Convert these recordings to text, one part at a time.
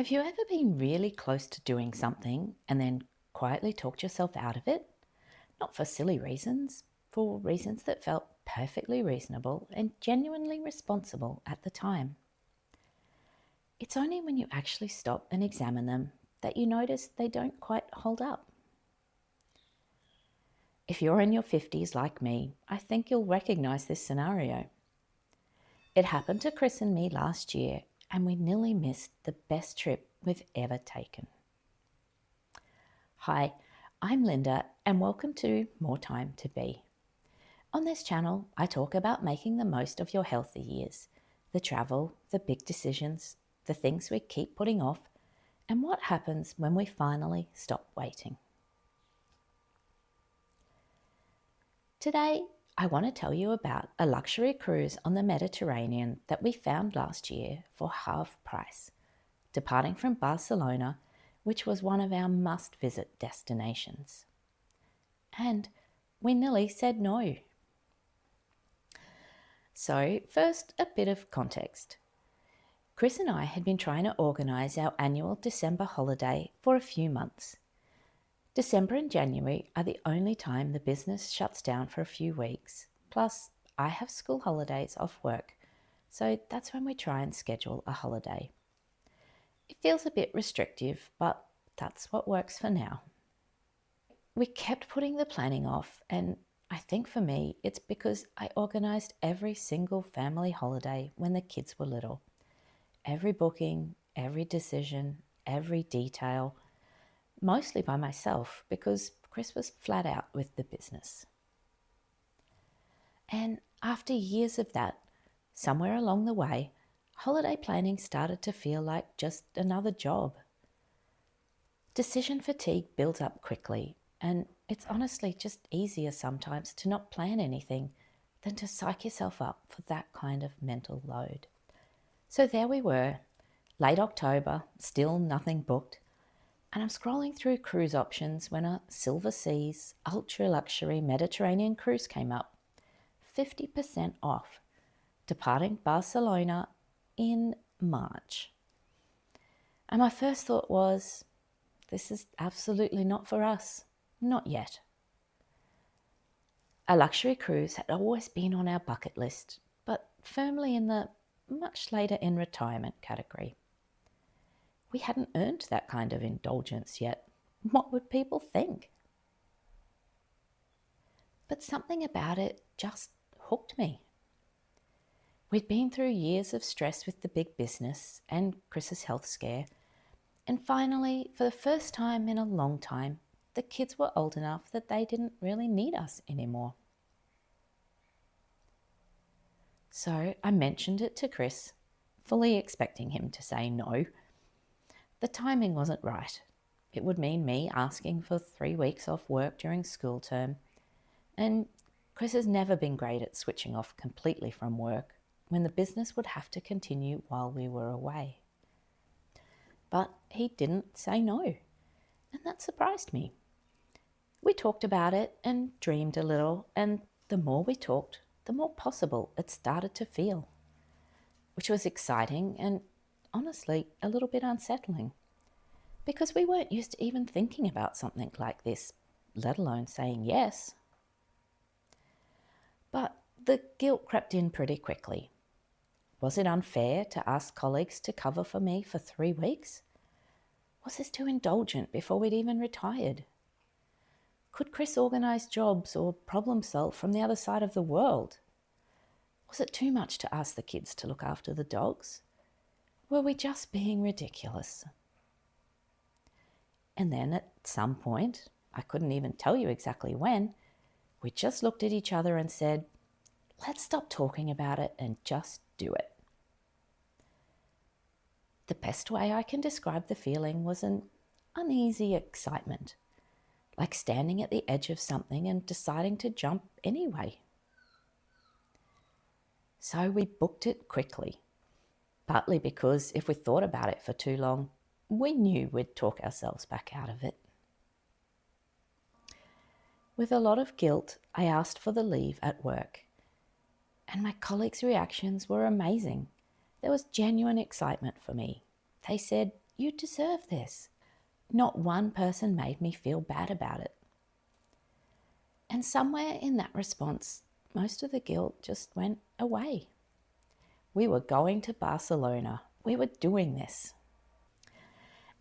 Have you ever been really close to doing something and then quietly talked yourself out of it? Not for silly reasons, for reasons that felt perfectly reasonable and genuinely responsible at the time. It's only when you actually stop and examine them that you notice they don't quite hold up. If you're in your 50s like me, I think you'll recognize this scenario. It happened to Chris and me last year, and we nearly missed the best trip we've ever taken. Hi, I'm Linda, and welcome to More Time to Be. On this channel, I talk about making the most of your healthy years, the travel, the big decisions, the things we keep putting off, and what happens when we finally stop waiting. Today, I want to tell you about a luxury cruise on the Mediterranean that we found last year for half price, departing from Barcelona, which was one of our must-visit destinations. And we nearly said no. So, first, a bit of context. Chris and I had been trying to organise our annual December holiday for a few months. December and January are the only time the business shuts down for a few weeks. Plus, I have school holidays off work, so that's when we try and schedule a holiday. It feels a bit restrictive, but that's what works for now. We kept putting the planning off, and I think for me, it's because I organised every single family holiday when the kids were little. Every booking, every decision, every detail, mostly by myself because Chris was flat out with the business. And after years of that, somewhere along the way, holiday planning started to feel like just another job. Decision fatigue builds up quickly, and it's honestly just easier sometimes to not plan anything than to psych yourself up for that kind of mental load. So there we were, late October, still nothing booked, and I'm scrolling through cruise options when a Silver Seas ultra luxury Mediterranean cruise came up, 50% off, departing Barcelona in March. And my first thought was, this is absolutely not for us, not yet. A luxury cruise had always been on our bucket list, but firmly in the much later in retirement category. We hadn't earned that kind of indulgence yet. What would people think? But something about it just hooked me. We'd been through years of stress with the big business and Chris's health scare, and finally, for the first time in a long time, the kids were old enough that they didn't really need us anymore. So I mentioned it to Chris, fully expecting him to say no. The timing wasn't right. It would mean me asking for 3 weeks off work during school term, and Chris has never been great at switching off completely from work when the business would have to continue while we were away. But he didn't say no, and that surprised me. We talked about it and dreamed a little, and the more we talked, the more possible it started to feel, which was exciting and honestly a little bit unsettling, because we weren't used to even thinking about something like this, let alone saying yes. But the guilt crept in pretty quickly. Was it unfair to ask colleagues to cover for me for 3 weeks? Was this too indulgent before we'd even retired? Could Chris organise jobs or problem solve from the other side of the world? Was it too much to ask the kids to look after the dogs? Were we just being ridiculous? And then at some point, I couldn't even tell you exactly when, we just looked at each other and said, let's stop talking about it and just do it. The best way I can describe the feeling was an uneasy excitement, like standing at the edge of something and deciding to jump anyway. So we booked it quickly, partly because if we thought about it for too long, we knew we'd talk ourselves back out of it. With a lot of guilt, I asked for the leave at work, and my colleagues' reactions were amazing. There was genuine excitement for me. They said, You deserve this. Not one person made me feel bad about it. And somewhere in that response, most of the guilt just went away. We were going to Barcelona. We were doing this.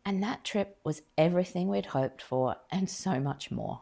And that trip was everything we'd hoped for and so much more.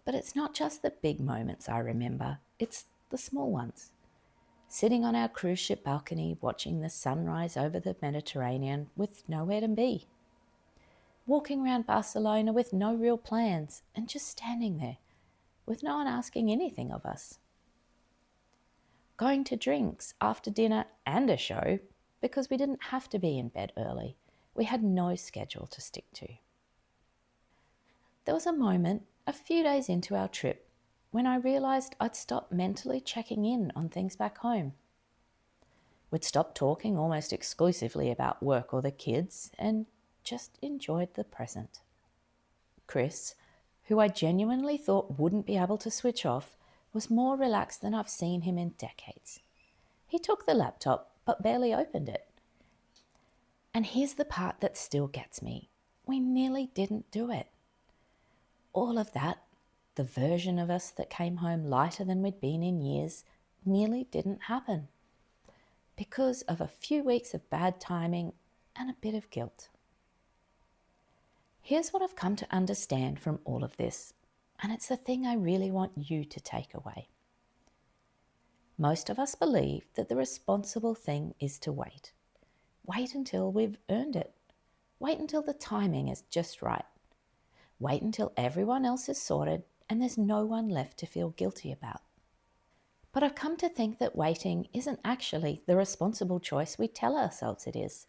But it's not just the big moments I remember, it's the small ones. Sitting on our cruise ship balcony watching the sunrise over the Mediterranean with nowhere to be. Walking around Barcelona with no real plans and just standing there with no one asking anything of us. Going to drinks after dinner and a show because we didn't have to be in bed early. We had no schedule to stick to. There was a moment, a few days into our trip, when I realised I'd stopped mentally checking in on things back home. We'd stopped talking almost exclusively about work or the kids and just enjoyed the present. Chris, who I genuinely thought wouldn't be able to switch off, was more relaxed than I've seen him in decades. He took the laptop but barely opened it. And here's the part that still gets me. We nearly didn't do it. All of that, the version of us that came home lighter than we'd been in years, nearly didn't happen. Because of a few weeks of bad timing and a bit of guilt. Here's what I've come to understand from all of this, and it's the thing I really want you to take away. Most of us believe that the responsible thing is to wait. Wait until we've earned it. Wait until the timing is just right. Wait until everyone else is sorted and there's no one left to feel guilty about. But I've come to think that waiting isn't actually the responsible choice we tell ourselves it is.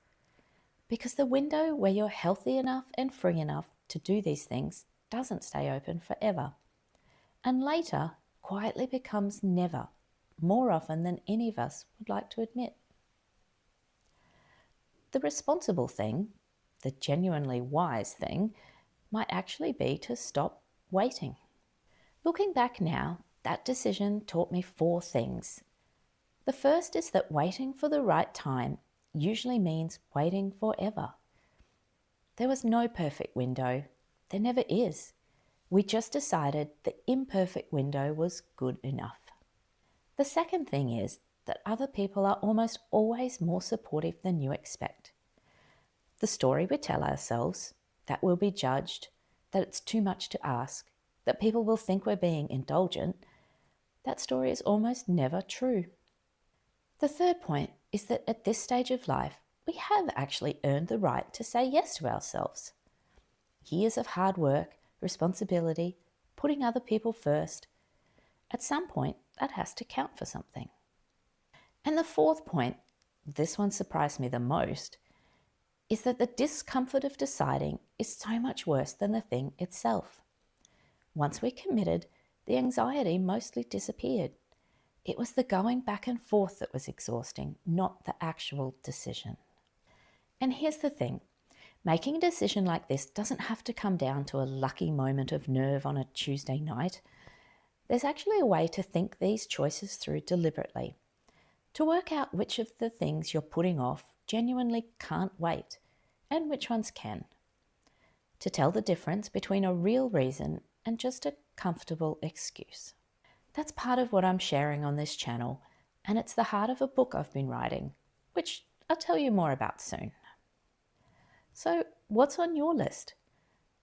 Because the window where you're healthy enough and free enough to do these things doesn't stay open forever. And later quietly becomes never, more often than any of us would like to admit. The responsible thing, the genuinely wise thing, might actually be to stop waiting. Looking back now, that decision taught me 4 things. The first is that waiting for the right time usually means waiting forever. There was no perfect window. There never is. We just decided the imperfect window was good enough. The second thing is that other people are almost always more supportive than you expect. The story we tell ourselves, that we'll be judged, that it's too much to ask, that people will think we're being indulgent, that story is almost never true. The third point is that at this stage of life, we have actually earned the right to say yes to ourselves. Years of hard work, responsibility, putting other people first, at some point that has to count for something. And the fourth point, this one surprised me the most, is that the discomfort of deciding is so much worse than the thing itself. Once we committed, the anxiety mostly disappeared. It was the going back and forth that was exhausting, not the actual decision. And here's the thing, making a decision like this doesn't have to come down to a lucky moment of nerve on a Tuesday night. There's actually a way to think these choices through deliberately, to work out which of the things you're putting off genuinely can't wait and which ones can. To tell the difference between a real reason and just a comfortable excuse. That's part of what I'm sharing on this channel, and it's the heart of a book I've been writing, which I'll tell you more about soon. So, what's on your list?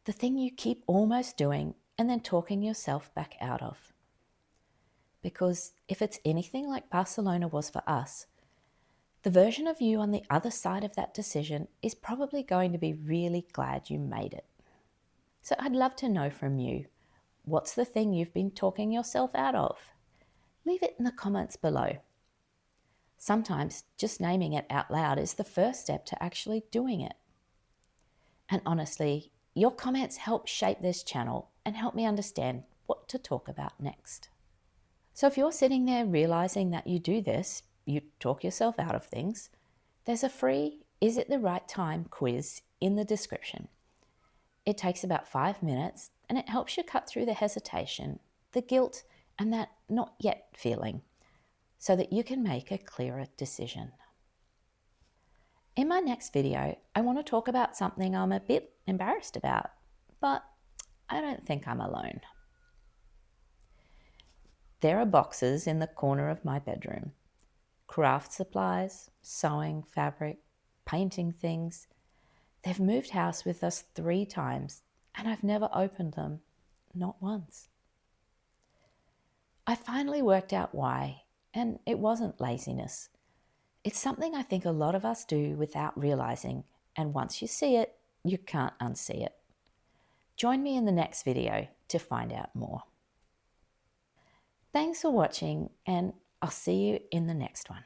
The thing you keep almost doing and then talking yourself back out of. Because if it's anything like Barcelona was for us, the version of you on the other side of that decision is probably going to be really glad you made it. So I'd love to know from you, what's the thing you've been talking yourself out of? Leave it in the comments below. Sometimes just naming it out loud is the first step to actually doing it. And honestly, your comments help shape this channel and help me understand what to talk about next. So if you're sitting there realizing that you do this, you talk yourself out of things, there's a free Is It the Right Time quiz in the description. It takes about 5 minutes and it helps you cut through the hesitation, the guilt, and that not yet feeling so that you can make a clearer decision. In my next video, I want to talk about something I'm a bit embarrassed about, but I don't think I'm alone. There are boxes in the corner of my bedroom. Craft supplies, sewing, fabric, painting things. They've moved house with us 3 times and I've never opened them, not once. I finally worked out why, and it wasn't laziness. It's something I think a lot of us do without realizing, and once you see it, you can't unsee it. Join me in the next video to find out more. Thanks for watching, and I'll see you in the next one.